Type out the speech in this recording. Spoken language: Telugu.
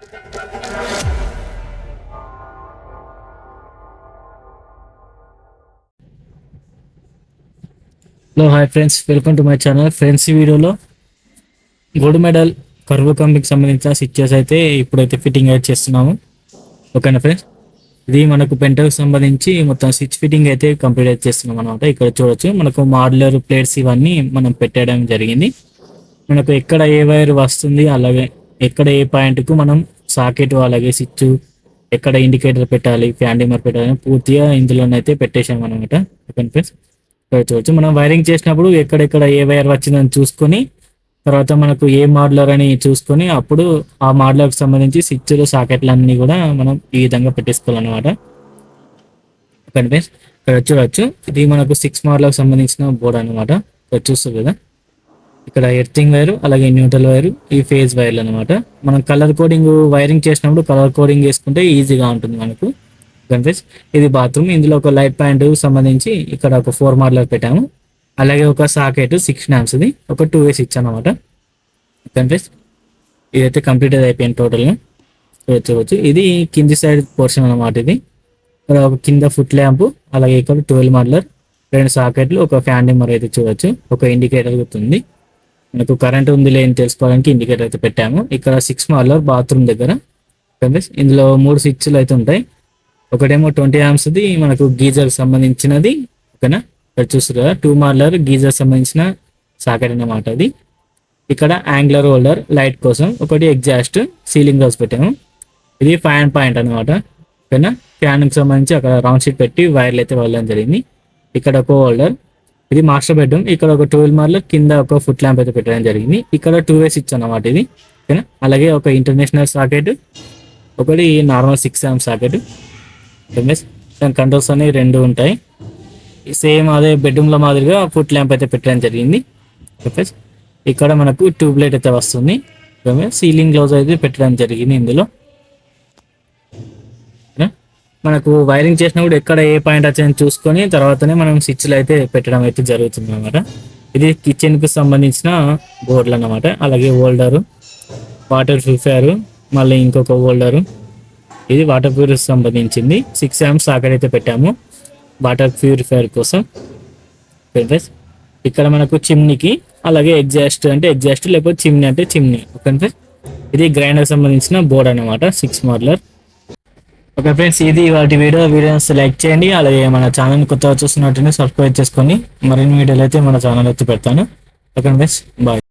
Hello hi friends, welcome to my channel. Friends, ఈ వీడియోలో గోల్డ్ మెడల్ కర్వ్ కంపెనీకి సంబంధించిన స్విచ్చెస్ అయితే ఇప్పుడైతే ఫిట్టింగ్ అయితే చేస్తున్నాము. ఓకేనా ఫ్రెండ్స్, ఇది మనకు పెంటకు సంబంధించి మొత్తం స్విచ్ ఫిట్టింగ్ అయితే కంప్లీట్ అయితే చేస్తున్నాం అనమాట. ఇక్కడ చూడొచ్చు మనకు మాడ్యులర్ ప్లేట్స్ ఇవన్నీ మనం పెట్టడం జరిగింది. మనకు ఎక్కడ ఏ వైర్ వస్తుంది, అలాగే ఎక్కడ ఏ పాయింట్కు మనం సాకెట్ అలాగే స్విచ్ ఎక్కడ ఇండికేటర్ పెట్టాలి, ఫ్యాన్ డిమ్మర్ పెట్టాలి పూర్తిగా ఇందులోనైతే పెట్టేశాం అనమాట. ఓకే ఫ్రెండ్స్, చూడవచ్చు మనం వైరింగ్ చేసినప్పుడు ఎక్కడెక్కడ ఏ వైర్ వచ్చిందని చూసుకొని తర్వాత మనకు ఏ మోడలర్ అని చూసుకొని అప్పుడు ఆ మోడలర్కి సంబంధించి స్విచ్లు సాకెట్లన్నీ కూడా మనం ఈ విధంగా పెట్టేసుకోవాలన్నమాట. ఓకే ఫ్రెండ్స్, ఇక్కడ చూడవచ్చు ఇది మనకు 6 మోడల్కి సంబంధించిన బోర్డ్ అనమాట. ఇక్కడ చూస్తారు కదా, ఇక్కడ ఎర్తింగ్ వైరు అలాగే న్యూట్రల్ వైరు, ఈ ఫేజ్ వైర్లు అనమాట. మనం కలర్ కోడింగ్ వైరింగ్ చేసినప్పుడు కలర్ కోడింగ్ వేసుకుంటే ఈజీగా ఉంటుంది మనకు. ఫ్రెండ్స్, ఇది బాత్రూమ్. ఇందులో ఒక లైట్ పాయింట్ సంబంధించి ఇక్కడ ఒక 4 మోడలర్ పెట్టాము. అలాగే ఒక సాకెట్ 6 amps ది ఒక 2-way స్విచ్ అనమాట. ఫ్రెండ్స్, ఇదైతే కంప్లీట్ అయిపోయింది టోటల్గా. చూడవచ్చు ఇది కింది సైడ్ పోర్షన్ అనమాట. ఇది ఇక్కడ ఒక కింద ఫుట్ ల్యాంప్, అలాగే ఇక్కడ 12 మోడలర్, 2 సాకెట్లు, ఒక ఫ్యాన్ డిమ్మర్ అయితే చూడవచ్చు. ఒక ఇండికేటర్ ఉంది. మనకు కరెంట్ ఉంది లేని తెలుసుకోవడానికి ఇండికేటర్ అయితే పెట్టాము. ఇక్కడ 6 మోడలర్ బాత్రూమ్ దగ్గర. ఫ్రెండ్స్, ఇందులో 3 స్విచ్లు అయితే ఉంటాయి. ఒకటేమో 20 amps ది మనకు గీజర్ సంబంధించినది. ఓకేనా, ఇక్కడ చూస్తారు కదా 2 మోడలర్ గీజర్ సంబంధించిన సాకెట్ అన్నమాట. అది ఇక్కడ యాంగులర్ హోల్డర్ లైట్ కోసం, ఒకటి ఎగ్జాస్ట్ సీలింగ్ రోజు పెట్టాము. ఇది ఫ్యాన్ పాయింట్ అనమాట. ఓకేనా, ఫ్యాన్కి సంబంధించి అక్కడ రౌండ్ షీట్ పెట్టి వైర్లు అయితే వెళ్ళడం జరిగింది. ఇక్కడ ఒక హోల్డర్, ఇది మాస్టర్ బెడ్రూమ్. ఇక్కడ ఒక 12 మోడలర్ కింద ఒక ఫుట్ ల్యాంప్ అయితే పెట్టడం జరిగింది. ఇక్కడ 2-way స్విచ్ అనమాట ఇది. ఓకేనా, అలాగే ఒక ఇంటర్నేషనల్ సాకెట్, ఒకటి నార్మల్ 6 amps సాకెట్. దాని కంట్రోల్స్ అనేవి 2 ఉంటాయి. సేమ్ అదే బెడ్రూమ్లో మాదిరిగా ఫుట్ ల్యాంప్ అయితే పెట్టడం జరిగింది. ఇక్కడ మనకు ట్యూబ్ లైట్ అయితే వస్తుంది. సీలింగ్ గ్లౌజ్ అయితే పెట్టడం జరిగింది. ఇందులో మనకు వైరింగ్ చేసినప్పుడు ఎక్కడ ఏ పాయింట్ వచ్చాయని చూసుకొని తర్వాతనే మనం స్విచ్లు అయితే పెట్టడం అయితే జరుగుతుంది అనమాట. ఇది కిచెన్కి సంబంధించిన బోర్డులు అన్నమాట. అలాగే హోల్డరు, వాటర్ ప్యూరిఫైయర్, మళ్ళీ ఇంకొక హోల్డరు. ఇది వాటర్ ప్యూరిఫైయర్ సంబంధించింది. 6 amps సాకెట్ అయితే పెట్టాము వాటర్ ప్యూరిఫైయర్ కోసం. ఇక్కడ మనకు చిమ్నీకి, అలాగే ఎగ్జాస్ట్ అంటే ఎగ్జాస్ట్, లేకపోతే చిమ్నీ అంటే చిమ్నీ. ఓకే, ఇది గ్రైండర్ సంబంధించిన బోర్డ్ అనమాట, 6 మోడలర్. ఓకే ఫ్రెండ్స్, ఇది వాటి వీడియోస్ లైక్ చేయండి. అలాగే మన ఛానల్ కొత్తగా చూస్తున్నట్టు సబ్స్క్రైబ్ చేసుకొని మరిన్ని వీడియోలు అయితే మన ఛానల్ అయితే పెడతాను. Okay friends, bye.